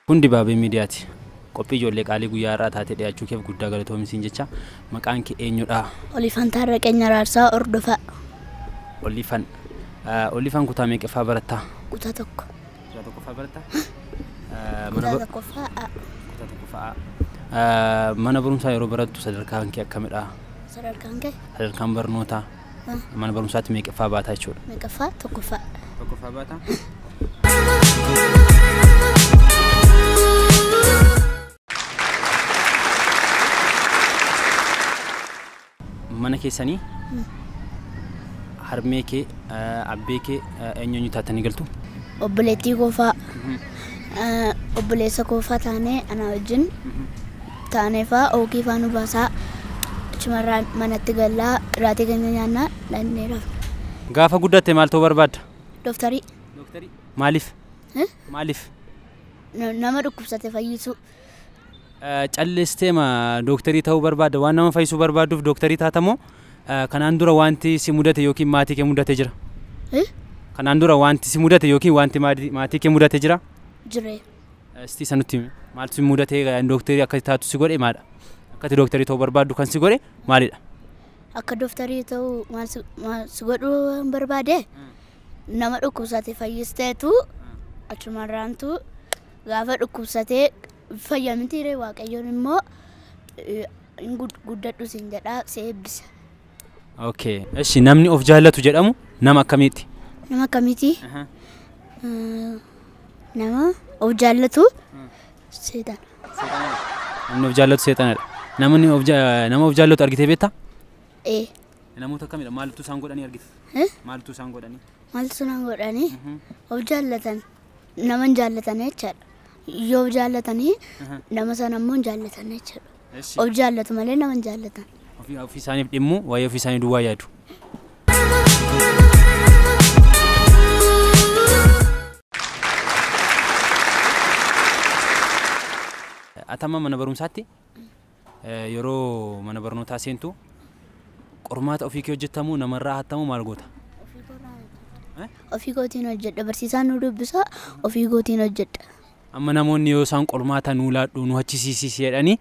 Kun dibaabee miidiyaati. Qophii ijoollee qaalii guyyaa har'aa taatee dhiyaachuu keef guddaa galatoomsiin jecha maqaan kee eenyudha? Olifan Taarraqeenya Raarsaa Ordofaa. Olifan kutaa meeqaffaa barattaa? Kutaa tokko. Kutaa tokkoffaa barattaa? Kutaa tokkoffaa. Kutaa tokkoffaa. Mana barumsaa yeroo barattu sadarkaan kee akkamidha? Sadarkaan kee? Sadarkaan barnootaa. Mana barumsaatti meeqaffaa baataa jechuudha? Meeqaffaa? Tokkoffaa. Tokkoffaa baataa? Mana keessanii harmee kee abbee kee eenyuun taatanii galtu? Obboleettii koofaa. Obboleessa koofaa taanee ana wajjin taanee fa'aa oogii fa'aa nu baasaa chumarraan manatti gallaa irraatii keenya nyaannaa dhannee rafna. Gaafa guddatte maal ta'uu barbaadda? Dooftarii. Dooftarii? Maaliif? Maaliif? Nama dhukkubsate fayyisuu. Calleestee dooktarii ta'uu barbaadda? Waan nama fayyisuu barbaaduuf dooktarii taatamoo kanaan dura wanti si mudate yookiin maatii kee mudate jira? Kanaan dura wanti si mudate yookiin wanti maatii kee mudate jira? Jiree. Istii sanutti maaltu si mudate dooktarii akka taatu si godhe maadha? Akkati dooktarii ta'uu barbaaddu kan si godhe maalidha? Akka dooktarii ta'uu maal si godhuu barbaade nama dhukkubsate fayyisteetu achumarraantu gaafa dhukkubsatee fayyamitiire waaqayyoon immoo guddadhu siin jedhaa si eebbisa. Okay. Eshi namni of jaallatu jedhamu nama akkamiiti? Nama akkamiiti? Nama of jaallatu seexana. Namni of jaallatu seexanadha. Nama of jaallatu argitee beektaa? Namoota akkamidha? Maaltu isaan godhanii argite? Maaltu isaan godhanii? Maaltu isaan godhanii? Of jaallatan nama hin jaallatan jechaadha. Yoo of jaallatanii nama sana immoo hin jaallatan jechaadha. Of jaallatu malee nama hin jaallatan. Ofii isaaniif dhimmu waa'ee ofii isaanii duwwaa yaadu. Atama mana barumsaatti yeroo mana barnootaa seentu qormaata ofii kee hojjetamu namarraa hattamu maal goota? Ofii kootiin hojjedha. Barsiisaan nu dubbisa ofii kootiin hojjedha. Amma namoonni yoo isaan qormaata nuu laadhu nu hachisiisi jedhanii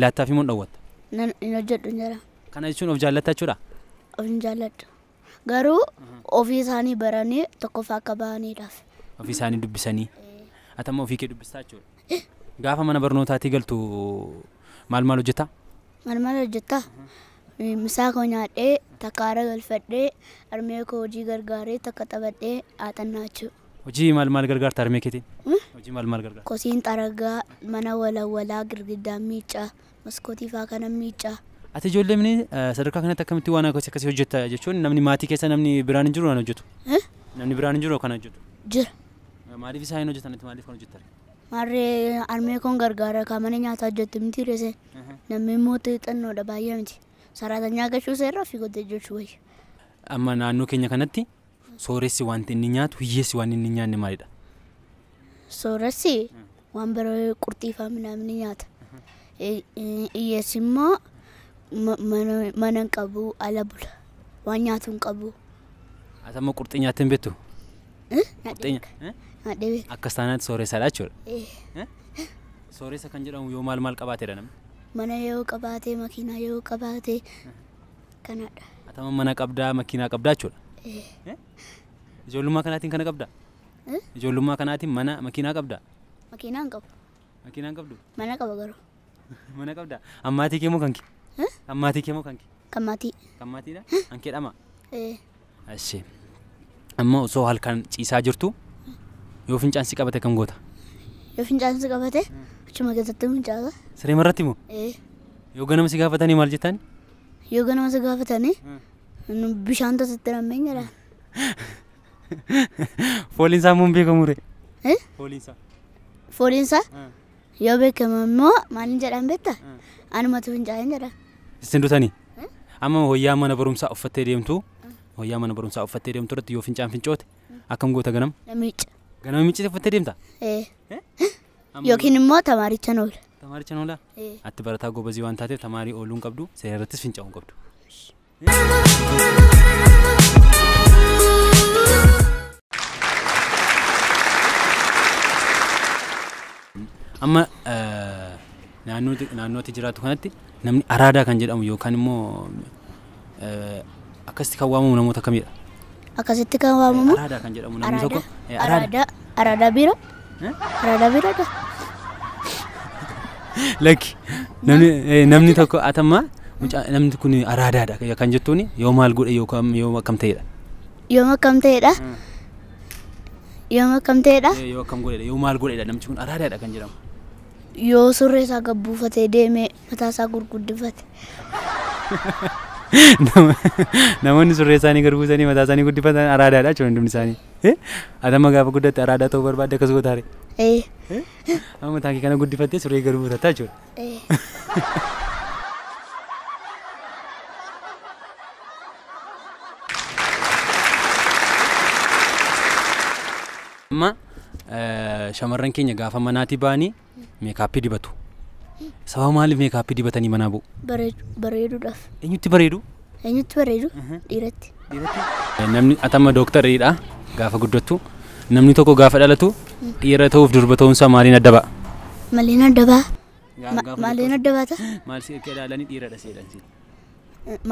laattaa fi moo dhawwatta? Hin hojjedhu jira. Kana jechuun of jaallatta jechuudha? Of hin jaalladhu. Garuu ofii isaanii baranii tokkoffaa akka bahaniidhaaf. Ofii isaanii dubbisanii. Atama ofii kee dubbistaa jechuudha? Gaafa mana barnootaatii galtu maal hojjetta? Maal hojjetta? Misaa koo nyaadhee takkaara galfadhee harmee koo hojii gargaaree takka taphadhee haxannaa jechuudha. Hojii maal gargaarta harmee keetiin? Hojii maal gargaarta? Kosiin xaragaa, mana walawwalaa, girgiddaan miicaa, maskootii fa'aa kana miicaa. Ati ijoollee mini sadarkaa kanatti akkamitti waan akkasii hojjetta jechuun namni maatii keessa namni biraan hin jiru waan hojjetu? Namni biraan hin jiru kan hojjetu? Jira. Maaliif isaan hin hojjetan? Maaliif kan hojjetan? Marree harmee koon gargaara kaamana nyaata hojjettu miti reese. Namni immoo xixannoodha baay'ee miti. Saraatanyaa gachuu seerraa fi godhee jechuu wayya. Amma naannoo keenya kanatti sooressi wanti inni nyaatu hiyyeessi waan inni nyaanne maalidha? Sooressi waan biroo qurxii fa'aa midhaan nyaata. Hiyyeessi immoo mana hin qabu ala bula. Waan nyaatu hin qabu. Atama qurxii nyaattee hin beektu? Nyaadhee beeka. Akkas taanaatti sooressadha jechuudha. Sooressa kan jedhamu yoo maal qabaateedha namni? Mana yoo qabaate, makiinaa yoo qabaate kanadha. Atama mana qabdaa, makiinaa qabdaa jechuudha? Ijoollummaa kanaatiin kana qabdaa? Ijoollummaa kanaatiin mana makiinaa qabdaa? Makiinaa hin qabu. Makiinaa hin qabdu? Mana qaba garuu. Mana qabdaa? Ammaatii kee moo kanki? Ammaatii kee moo kanki? Kan maatii. Kan maatiidha? Hankee dhama? Ashee. Amma osoo halkan ciisaa jirtu yoo fincaan si qabate kam goota? Yoo fincaan si qabate achuma keessatti fincaasa. Siree marratti moo? Yoo ganama si gaafatanii maal jettaan? Yoo ganama si gaafatanii bishaan tasitti rammeen jedhaan. Fooliinsaa moo hin beekamu ree? Fooliinsaa? Fooliinsaa? Yoo beekamu immoo maaliin jedhaan beektaa? Anumatu fincaa'een jedhaan. Isin dutanii? Amma wayyaa mana barumsaa uffattee deemtu wayyaa mana barumsaa uffattee deemtu irratti yoo fincaan fincoote akkam goota ganama? Namicha. Ganama miicite uffattee deemta? Yookiin immoo tamaaricha noola. Tamaaricha noola? Ati barataa gobazii waan taateef tamaarii ooluun qabdu seera irrattis fincaa'uun qabdu. amma naannootti jiraatu kanatti namni araadaa kan jedhamu yookaan immoo akkasitti kan waamamu namoota kamidha? Akkasitti kan waamamu araadaa kan jedhamu namni tokko araadaa bira araadaa bira dha. Lakki namni tokko atamma namni kun araadaadha kan jettuuni yoo maal godhe yookaan yoo akkam ta'edha? Yoo akkam ta'edha? Yoo akkam ta'edha? Yoo akkam godhedha yoo maal godhedha namni kun araadaadha kan jedhamu. Yoo surree isaa gabbuufatee deemee mataa isaa gurguddifate. Namoonni surree isaanii garbuusanii mataa isaanii guddifatan araadaadha jechuudha hundumni isaanii. Atamma gaafa guddatte araadaa ta'uu barbaadde akkas gootaare. Amma mataa kee kana guddifattee surree garbuufataa jechuudha. Amma shamarran keenya gaafa manaatii ba'anii meekaappii dibatu. Sababa maaliif meekaappii dibatanii manaa bu'u? Bareeduudhaaf. Eenyutti bareedu? Eenyutti bareedu? Dhiiratti. Namni atamma dooktaridha gaafa guddattu. Namni tokko gaafa dhalatu dhiira ta'uuf durba ta'uunsaa maaliin adda ba'a? Maaliin adda ba'a? Maaliin adda baata? Maal si akka ilaalanii dhiiradha seedhan si?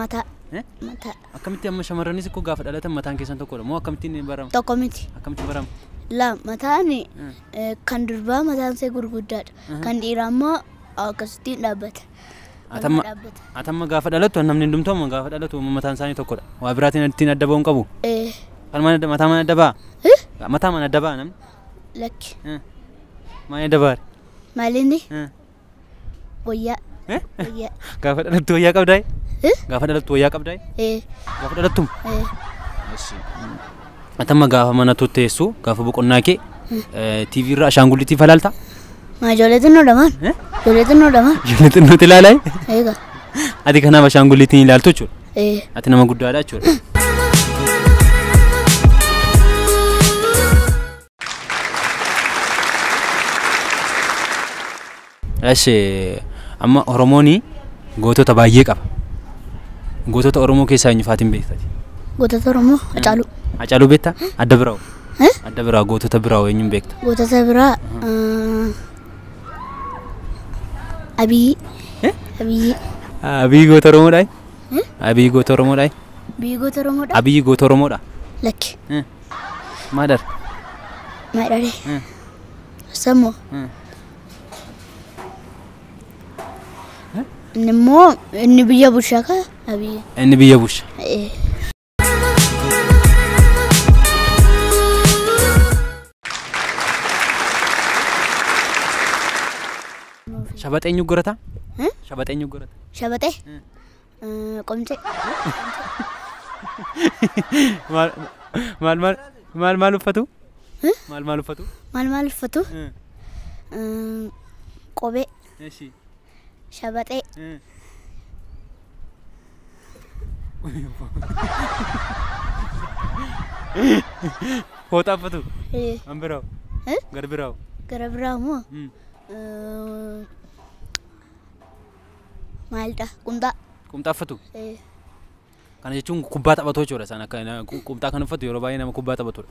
Mataa. Akkamitti amma shamarranis akkoo gaafa dhalatan mataan keessan tokkodha moo akkamittiin barama? Tokko miti. Akkamitti barama? Mataan kan durbaa mataan isaa gurguddaadha. Kan dhiiraa immoo akkasittiin dhaabbata. Atamma gaafa dhalatu namni hundumtuu amma gaafa dhalatu mataan isaanii tokkodha. Waa biraatiin ittiin adda ba'uun qabu? Kan mataa mana adda ba'a? Mataa mana adda ba'a namni? Lakki. Maal adda ba'a? Maalinni? Wayyaa. Gaafa dhalattu wayyaa qabdaa? Gaafa dhalattu wayyaa qabdaa? Gaafa dhalattum? Atamma gaafa mana tutteessu gaafa boqonnaa kee TV irraa ashaangulliitii falaalta? Ijoolleetiin nuu dhamaan. Ijoolleetiin nuu dhamaan. Ijoolleetiin nuti ilaalaa? Eega. Ati kanaaf ashaangulliitiin ilaaltu jechuudha? Ati nama guddaadha jechuudha? Amma Oromoon gootota baay'ee qaba. Gootota Oromoo keessaa eenyufaatiin beektati? Gootota Oromoo Hacaaluu. Hacaaluu beektaa? Adda biraa. Adda biraa gootota biraa eenyuun beekta? Gootota biraa Abiyyi. Abiyyi goota Oromoodhaa? Abiyyi goota Oromoodhaa? Abiyyi goota Oromoodhaa? Abiyyi goota Oromoodhaa? Lakki. Maadar? Maadharee. Sammoo. Inni biyya bulchaa ka Abiyyi. Inni biyya bulcha. Shabaxee eenyu gorata? Shabaxee eenyu gorata? Shabaxee? Qomcee. Maal uffatu? Maal uffatu? Maal uffatu? Qobee. Shabaxee. Fooxaa uffatu? An biraaw? Gara biraaw? Gara biraaw moo? Maalidha? Qumxaa. Qumxaa uffatu? Kana jechuun kubbaa taphatu jechuudha isaan akka qumxaa kan uffatu yeroo baay'ee nama kubbaa taphatudha.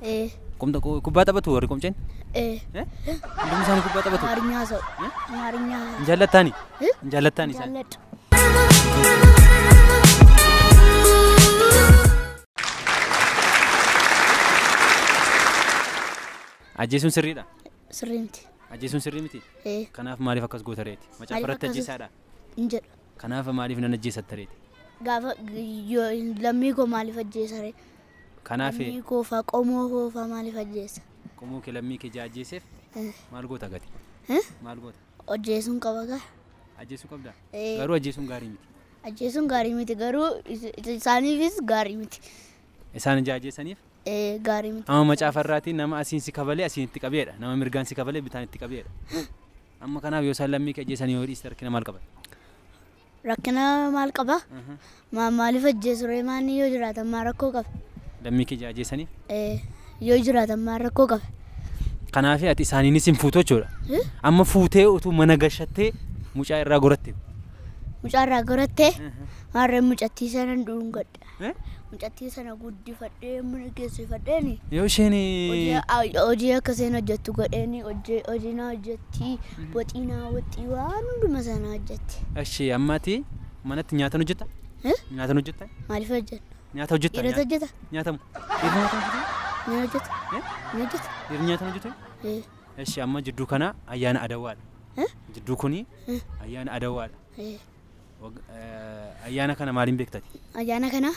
Kubbaa taphatu warri qomceen? Hundumni isaanii kubbaa taphatu? Amaarinyaa ta'u. Amaarinyaa. Jaallattaani? Jaallattaani isaan? Jaalladha. Ajjeesuun sirriidha? Sirrii miti. Ajjeesuun sirrii miti? Kanaaf maaliif akkas goota reeti? Macaafarratti ajjeesaadha? Hin jedhu. Kanaaf maaliif nan ajjeesatta reeti? Gaafa lammii koo maaliif ajjeesa ree? Kanaaf lammii koo faa qomoo koo faa maaliif ajjeesa? Qomoo kee lammii kee ajjeeseef maal goota gati? Maal goota? Ajjeesuun qaba gaa. Ajjeesuu qabda? Garuu ajjeesuun gaarii miti. Ajjeesuun gaarii miti garuu isaaniifis gaarii miti. Isaan ajjeesaniif? Gaarii miti. Amma macaafarraatiin nama asiin si kabalee asiin itti qabeedha. Nama mirgaan si kabalee bitaan itti qabeedha. Amma kanaaf yoo isaan lammii kee ajjeesanii yoo dhiiste rakkina maal qaba? Rakkina maal qaba? Maaliif ajjeesu ree maanni yoo jiraatan maa rakkoo qaba? Lammii kee ajjeesanii? Yoo jiraatan maa rakkoo qaba? Kanaaf ati isaaniinis hin fuutu jechuudha. Amma fuutee utuu mana gashattee mucaa irraa goratte. mucarraa gorattee maarreen mucattii sana dhuungadha mucattii sana guddifadhee mana geessifadheeni yoo isheen hojii akkasiin hojjettu godheeni hojii na hojjetti waxii na waxii waan hunduma sana hojjetti. Ashee ammaati manatti nyaatan hojjetta? Nyaatan hojjetta? Maaliif hojjetta? Nyaata hojjetta? Dhiirota hojjeta? Nyaatamu? Dhiirri nyaata hojjeta? Ni hojjeta? Ni hojjeta? Dhiirri nyaata hojjeta? Ashee amma jidduu kana ayyaana Adawaadha. Jidduu kuni ayyaana Adawaadha. Ayyaana kana maaliin beektati? Ayyaana kana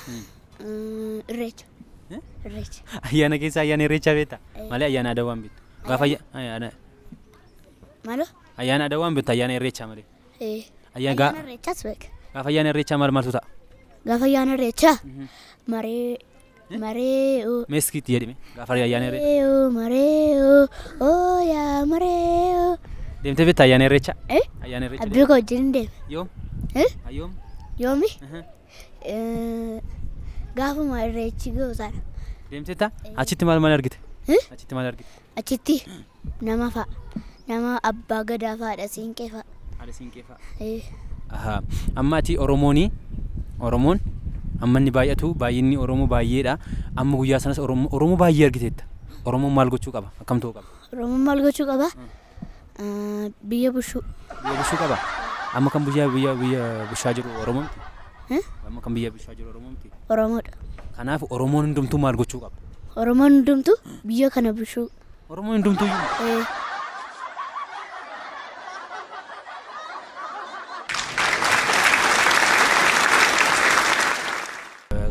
irreecha. Irreecha. Ayyaana keessa ayyaana irreecha beekta? Malee ayyaana Adawaan beektu. Gaafa Maalo? ayyaana Adawaan beektu ayyaana irreecha malee. Ayyaana irreechaas beeka. Gaafa ayyaana irreecha maaltu ta'a? Gaafa ayyaana irreecha maree Meeskiti jedhime gaafa ayyaana irreecha. Yaa maree. Deemtee beekta ayyaana irreecha? Ayyaana irreecha. Abbii koo wajjin deeme. Yoom? Ayyoom? Yoomi? Gaafuma irreechi goosaadha. Deemteetta? Achitti maal argite? Achitti maal argite? Achitti nama fa'a. Nama abbaa gadaa fa'aadha siinqee fa'a. Haadha siinqee fa'a. Amma ati Oromoon amma inni baay'atu baay'inni Oromoo baay'eedha. Amma guyyaa sanas Oromoo baay'ee argiteetta. Oromoon maal gochuu qaba? Akkam ta'uu qaba? Oromoon maal gochuu qaba? Biyya bushuu. Biyya bushuu qaba. Amma kan biyya bushaa jiru Oromoo miti? Amma kan biyya bushaa jiru Oromoo miti? Oromoodha. Kanaaf Oromoon hundumtuu maal gochuu qaba? Oromoon hundumtuu biyya kana bushuu. Oromoon hundumtuu iyyuu?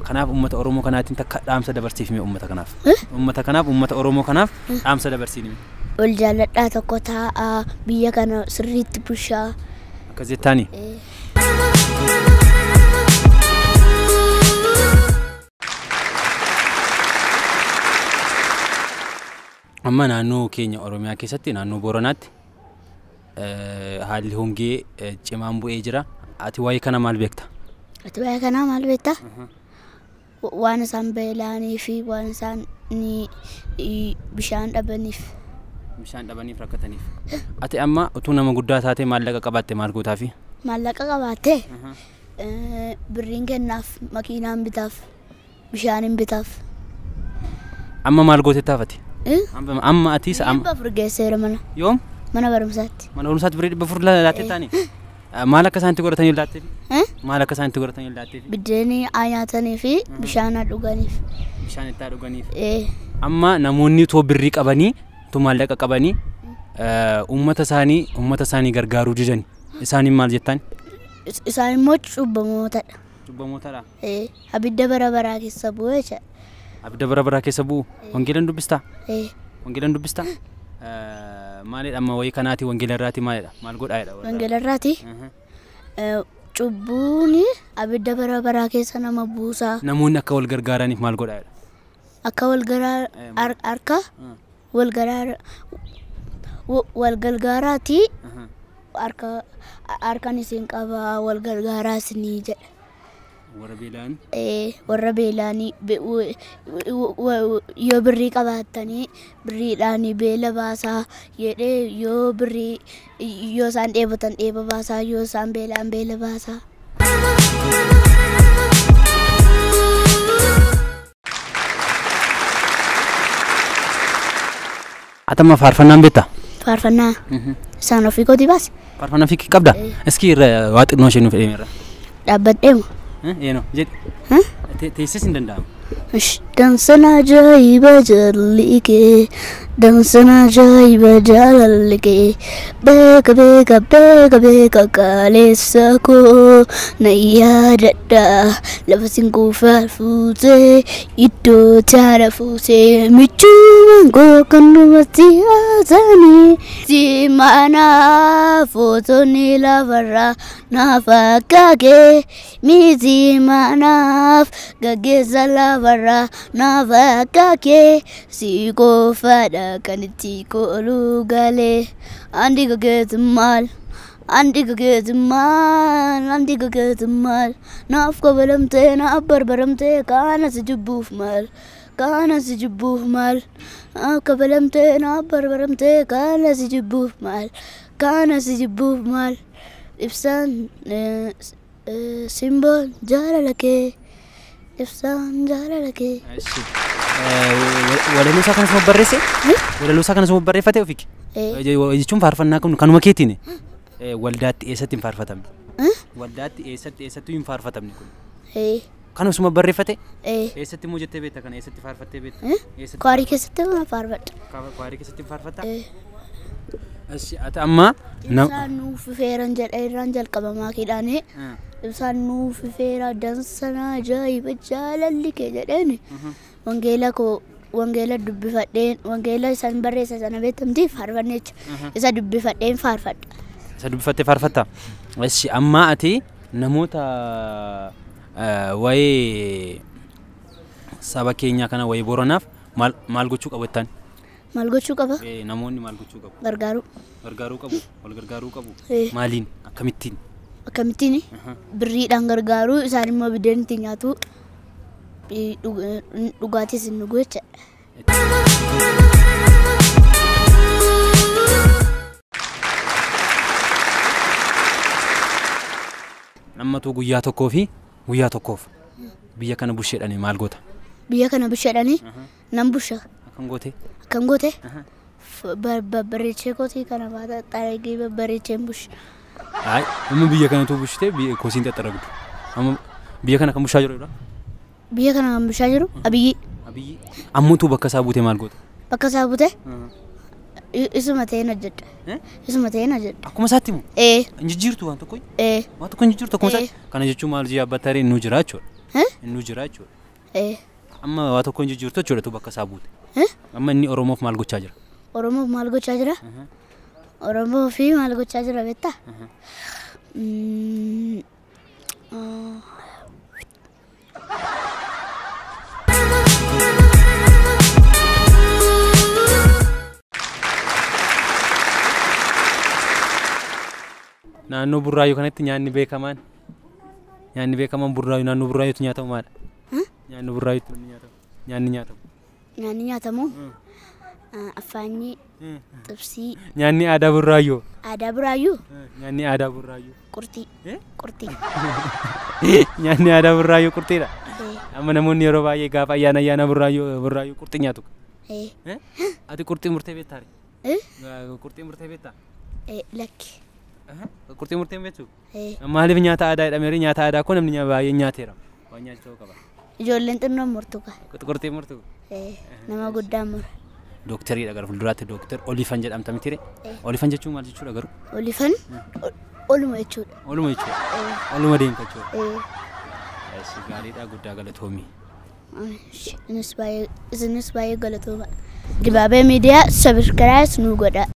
Kanaaf uummata Oromoo kanaatiin takka dhaamsa dabarsiifime uummata kanaaf. Uummata kanaaf uummata Oromoo kanaaf dhaamsa dabarsiifime. Ol jaalladhaa tokko taa'aa biyya kana sirriitti bushaa. Akkas jettaani? Amma naannoo keenya Oromiyaa keessatti naannoo Booranaatti haalli hongee cimaan bu'ee jira. Ati waa'ee kana maal beekta? Ati waa'ee kana maal beekta? Waan isaan beela'anii fi waan isaan bishaan dhabaniif. Bishaan dhabaniif rakkataniif. Ati amma utuu nama guddaa taatee maallaqa qabaatte maal gootaafi? Maallaqa qabaatte birriin kennaaf makiinaan bitaaf bishaaniin bitaaf. Amma maal gootee taafati? Amma atiis amma. Dhibba afur geesseera mana. Yoom? Mana barumsaatti. Mana barumsaatti birrii dhibba afur laattee taani? Maal akka isaanitti godhatanii laatteef? Maal akka isaanitti godhatanii laatteef? Biddeenii nyaatanii fi bishaan dhuganiif. Bishaan itti dhuganiif. Amma namoonni too birrii qabanii too maallaqa qabanii uummata isaanii gargaaruu didan isaaniin maal jettaan? Isaan immoo cubbamootadha. Cubbamootadha? Abidda bara baraa keessa bu'ee jecha. Abidda bara baraa keessa bu'u wangeelan dubbistaa? Wangeelan dubbistaa? Maalidha amma wayii kanaati wangeela irraati maalidha? Maal godhaadha? Wangeela irraati cubbuuni abidda bara baraa keessa nama buusaa. Namoonni akka wal gargaaraniif maal godhaadha? Akka wal gargaaraati harkaan isin qaba wal gargaaraas ni jedha. Warra beelaanii yoo birrii qabaatanii birriidhaan beela baasaa jedhee yoo isaan dheebotan dheeba baasaa yoo isaan beelaan beela baasaa. Atama faarfannaan beektaa? Faarfannaa isaan ofii kooti baase. Faarfannaa ofii qabda? Iski irra waa xinnoo ishee nuuf fedheera. Dhaabbadheemu. Eno jedhi. Teessis hin danda'amu. Dansana ajaa'iba jaalli kee dansana ajaa'iba jaalalli kee beeka qaaleessa koo na yaadadha lafa sinkuufaa fuutee iddoo taana fuutee michuuman koo kan numatti haasanii si maanaaf footonni lafarraa naaf akka kee miti maanaaf gaggeessa lafarraa naaf akka kee si qofaadha kan itti kooluu galee andi gageetu maal naaf kabalamtee naaf barbaramtee kaana si jibbuuf maal naaf kabalamtee naaf barbaramtee kaana si jibbuuf maal ibsaan Simboon jaalalakee ibsaan jaalalakee. Walaloo isaa kanas barreesse? Walaloo isaa kanas barreeffate ofiki? Jechuun faarfannaa kanuma keetiin waldaatti eessatti hin faarfatamne? Waldaatti eessatti hin faarfatamne kun? Kanuma barreeffate? Eessatti immoo jettee beekta kana eessatti faarfattee beekta? Kwaarii keessatti faarfadha. Kwaarii keessatti faarfatta? Ati amma ibsaan nuuf feeran jedha irraan jalqabamaa kidhaane ibsaan nuuf feera dansanaa ajaa'iba jaalalli kee jedheeni wangeela dubbifadheen wangeela isaan barreessa sana beektamti faarfannecha isa dubbifadheen faarfadha. Isa dubbifattee faarfatta? Amma ati namoota waa'ee saba keenyaa kana waa'ee Booranaaf maal gochuu qabattan? Maal gochuu qaba? Namoonni maal gochuu qabu? Gargaaruu. Gargaaruu qabu? Wal gargaaruu qabu? Maaliin? Akkamittiin? Akkamittiin? Birriidhaan gargaaruu isaan immoo biddeen itti nyaatu dhugaatis hin dhugu jecha. Nammatu guyyaa tokkoo fi guyyaa tokkoof biyya kana busheedhanii maal goota? Biyya kana busheedhanii nan busha. Akkam goote? Akkam goote? Babbareechee kootii kana baata xaaragee babbareecheen bush. Amma biyya kanatu bushite kosiin xaxaragdu. Amma biyya kana kan bushaa jirudha? Biyya kana kan bushaa jiru Abiyyi. Abiyyi. Ammuutu bakka isaa buutee maal goota? Bakka isaa buutee? Isuma ta'een hojjedha. Isuma ta'een hojjedha. Akkuma isaatti moo? Injijjiirtu waan tokko? Waan tokko injijjiirtu akkuma isaatti? Kana jechuun maal yaabbattee inni jira jechuudha? Inni jira jechuudha? Amma waan tokko injijjiirtu jechuudha tu bakka isaa buute? Amma inni Oromoof maal gochaa jira? Oromoof maal gochaa jira? Oromoo fi maal gochaa jira beektaa? Naannoo Burraayyuu kanatti nyaanni beekamaan Burraayyuu naannoo Burraayyuutu nyaatamu maadha? Naannoo Burraayyuutu nyaanni nyaatamu. Nyaanni nyaatamu affaanyi xibsii. Nyaanni aadaa Burraayyuu. Aadaa Burraayyuu? Nyaanni aadaa Burraayyuu. Qurxii. Qurxii. Nyaanni aadaa Burraayyuu qurxiidha. Amma namoonni yeroo baay'ee gaafa ayyaana Burraayyuu qurxii nyaatu. Ati qurxii murtee beektaa? Qurxii murtee beektaa? Lakki. Qurxii murtee beektu? Maaliif nyaata aadaa jedhamee nyaata aadaa kun namni baay'ee nyaateera. Waan nyaachuu qaba. Ijoolleen xinnoon murtu qaba. Qurxii murtu? Nama guddaan mura. Doktariidha gara fuulduraatti Doktar Olifan jedhamta miti? Olifan jechuun maal jechuudha garuu? Olifan oluma jechuudha. Oluma jechuudha? Oluma deemta jechuudha? Gaariidha guddaa galatoomii. Isinis baay'ee galatooma. Dibaabee miidiyaa sabiskiraayis nu godha.